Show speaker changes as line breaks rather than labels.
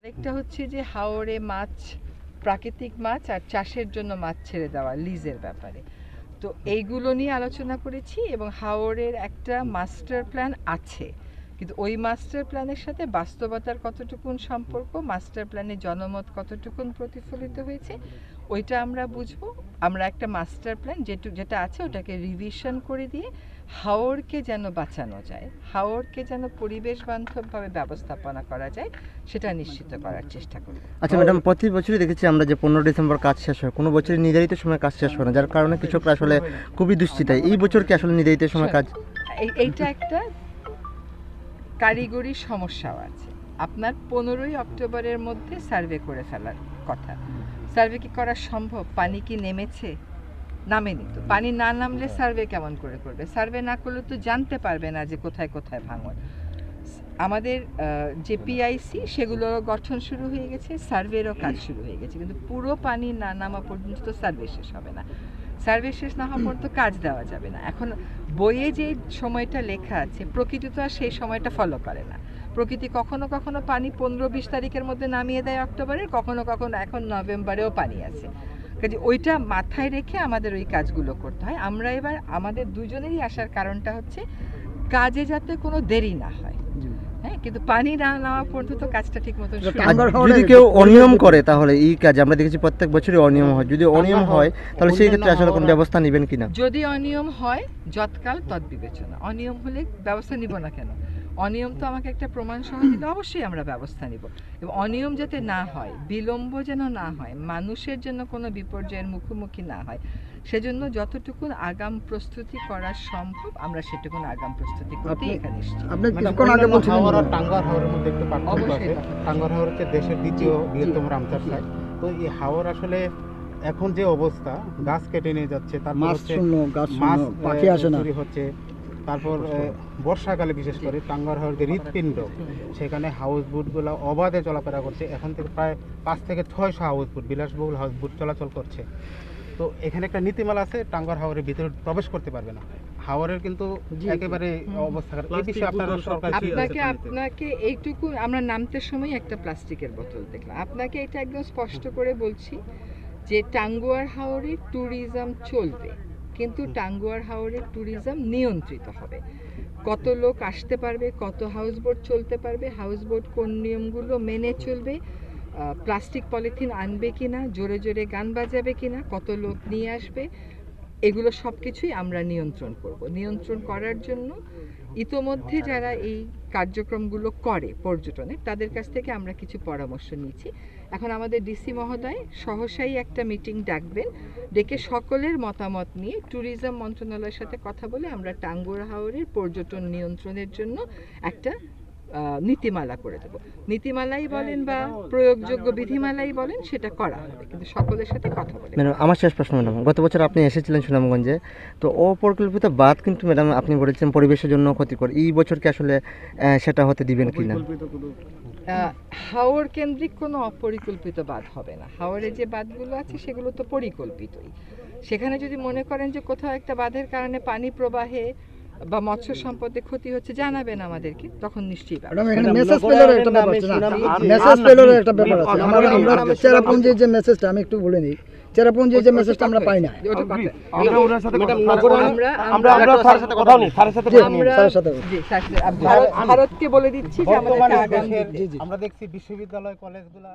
একটা হচ্ছে যে হাওরে মাছ, প্রাকৃতিক মাছ আর চাষের জন্য মাছ ছেড়ে দেওয়া লিজের ব্যাপারে। তো এইগুলো নিয়ে আলোচনা করেছি এবং হাওরের একটা মাস্টার প্ল্যান আছে, কিন্তু ওই মাস্টার প্ল্যানের সাথে বাস্তবতার কতটুকুন সম্পর্ক, মাস্টার প্ল্যানে জনমত কতটুকুন প্রতিফলিত হয়েছে ওইটা আমরা বুঝবো। আমরা একটা মাস্টার প্ল্যান যেটা আছে ওটাকে রিভিশন করে দিয়ে হাওরকে যেন বাঁচানো যায়, হাওরকে যেন পরিবেশ বান্ধবভাবে ব্যবস্থাপনা করা যায় সেটা নিশ্চিত করার চেষ্টা করব।
আচ্ছা ম্যাডাম, প্রতি বছরই দেখেছি আমরা যে 15 ডিসেম্বর কাজ শেষ হয়, কোনো বছরই নির্ধারিত সময় কাজ শেষ হয় না, যার কারণে কৃষকরা আসলে খুবই দুশ্চিন্তায়। এই বছর কি আসলে নির্ধারিত সময় কাজ?
এইটা একটা কারিগরি সমস্যাও আছে। আপনার 15ই অক্টোবরের মধ্যে সার্ভে করে ফেলার কথা। সার্ভে কি করা সম্ভব? পানি কি নেমেছে? নামেনি তো। পানি না নামলে সার্ভে কেমন করে করবে? সার্ভে না করলে তো জানতে পারবে না যে কোথায় কোথায় ভাঙন। আমাদের যে পিআইসি সেগুলোরও গঠন শুরু হয়ে গেছে, সার্ভেরও কাজ শুরু হয়ে গেছে, কিন্তু পুরো পানি না নামা পর্যন্ত তো সার্ভে শেষ হবে না। সার্ভে শেষ না হওয়া পর্যন্ত কাজ দেওয়া যাবে না। এখন বইয়ে যে সময়টা লেখা আছে, প্রকৃতি তো আর সেই সময়টা ফলো করে না। প্রকৃতি কখনো কখনো পানি 15-20 তারিখের মধ্যে নামিয়ে দেয় অক্টোবরের, কখনো কখনো এখন নভেম্বরেও পানি আছে। কাজে ওইটা মাথায় রেখে আমাদের ওই কাজগুলো করতে হয়। আমরা এবার আমাদের দুজনেরই আসার কারণটা হচ্ছে কাজে যাতে কোনো দেরি না হয়। হ্যাঁ, কিন্তু পানি না নেওয়া পর্যন্ত কাজটা ঠিক মতো
যদি কেউ অনিয়ম করে তাহলে এই কাজে আমরা দেখেছি প্রত্যেক বছরই অনিয়ম হয়, যদি অনিয়ম হয় তাহলে সেই ক্ষেত্রে আসলে কোনো ব্যবস্থা নেবেন কিনা?
যদি অনিয়ম হয় যৎকাল তৎ বিবেচনা। অনিয়ম হলে ব্যবস্থা নিব না কেন? অনিয়ম তো আমাকে একটা প্রমাণ সহ দিলে অবশ্যই আমরা ব্যবস্থা নিব। এবং অনিয়ম যাতে না হয়, বিলম্ব যেন না হয়, মানুষের জন্য কোনো বিপর্যয়ের মুখোমুখি না হয়, সেজন্য যতটুকুন আগাম প্রস্তুতি করা সম্ভব আমরা সেটুকুন আগাম প্রস্তুতি করতে এখানে এসেছি।
আপনি কিছুক্ষণ আগে বলছিলেন হাওর আর টাঙ্গার হাওরের মধ্যে একটু পার্থক্য আছে। টাঙ্গার হাওর হচ্ছে দেশের দ্বিতীয় বৃহত্তম রামসার সাইট। তো এই হাওর আসলে এখন যে অবস্থা, গাছ কেটে নিয়ে যাচ্ছে, তারপর হচ্ছে মাছ পাখি আসে না হচ্ছে, তারপর বর্ষাকালে বিশেষ করে টাঙ্গার হাওর যে হৃৎপিণ্ড সেখানে হাউস বোটগুলো অবাধে চলাফেরা করছে। এখন থেকে প্রায় 5 থেকে 600 হাউস বোট, বিলাসবহুল হাউস বোট চলাচল করছে। তো এখানে একটা নীতিমালা আছে, টাঙ্গার হাওরের ভিতরে প্রবেশ করতে পারবে না। হাওরের কিন্তু একেবারে অবস্থা খারাপ। এই বিষয়ে আপনারা সরকার
আপনাকে এইটুকু, আমরা নামতে সময় একটা প্লাস্টিকের বোতল দেখলাম। আপনাকে এটা একদম স্পষ্ট করে বলছি যে টাঙ্গুয়ার হাওরে ট্যুরিজম চলবে, কিন্তু টাঙ্গুয়ার হাওরে ট্যুরিজম নিয়ন্ত্রিত হবে। কত লোক আসতে পারবে, কত হাউস বোট চলতে পারবে, হাউস বোট কোন নিয়মগুলো মেনে চলবে, প্লাস্টিক পলিথিন আনবে কিনা, জোরে জোরে গান বাজাবে কিনা, কত লোক নিয়ে আসবে, এগুলো সব কিছুই আমরা নিয়ন্ত্রণ করব। নিয়ন্ত্রণ করার জন্য ইতোমধ্যে যারা এই কার্যক্রমগুলো করে পর্যটনে, তাদের কাছ থেকে আমরা কিছু পরামর্শ নিয়েছি। এখন আমাদের ডিসি মহোদয় সহসাই একটা মিটিং ডাকবেন, ডেকে সকলের মতামত নিয়ে ট্যুরিজম মন্ত্রণালয়ের সাথে কথা বলে আমরা টাঙ্গুয়ার হাওরের পর্যটন নিয়ন্ত্রণের জন্য একটা নীতিমালা করে দেব। নীতিমালাই বলেন বা প্রয়োগযোগ্য বিধিমালাই বলেন, সেটা করা হবে, কিন্তু সকলের সাথে কথা বলে।
ম্যাডাম, আমার শেষ প্রশ্ন ম্যাডাম, গত বছর আপনি এসেছিলেন সুনামগঞ্জে, তো অপরিকল্পিত বাঁধ কিন্তু ম্যাডাম আপনি বলেছেন পরিবেশের জন্য ক্ষতিকর। এই বছর কি আসলে সেটা হতে দিবেন কিনা?
হাওর কেন্দ্রিক কোনো অপরিকল্পিত বাঁধ হবে না। হাওরে যে বাঁধগুলো আছে সেগুলো তো পরিকল্পিতই। সেখানে যদি মনে করেন যে কোথাও একটা বাঁধের কারণে পানি প্রবাহে বা মৎস্য সম্পদে ক্ষতি হচ্ছে, জানাবেন আমাদেরকে, তখন নিশ্চয়ই
মেসেজ পেলোর একটা ব্যাপার আছে। আমরা চেরাপুঞ্জির যে মেসেজটা আমি একটু বলে নিই, চেরাপুঞ্জির যে মেসেজটা আমরা পাই না।
ভারতকে বলে দিচ্ছি যে আমাদের
আমরা দেখছি বিশ্ববিদ্যালয় কলেজগুলা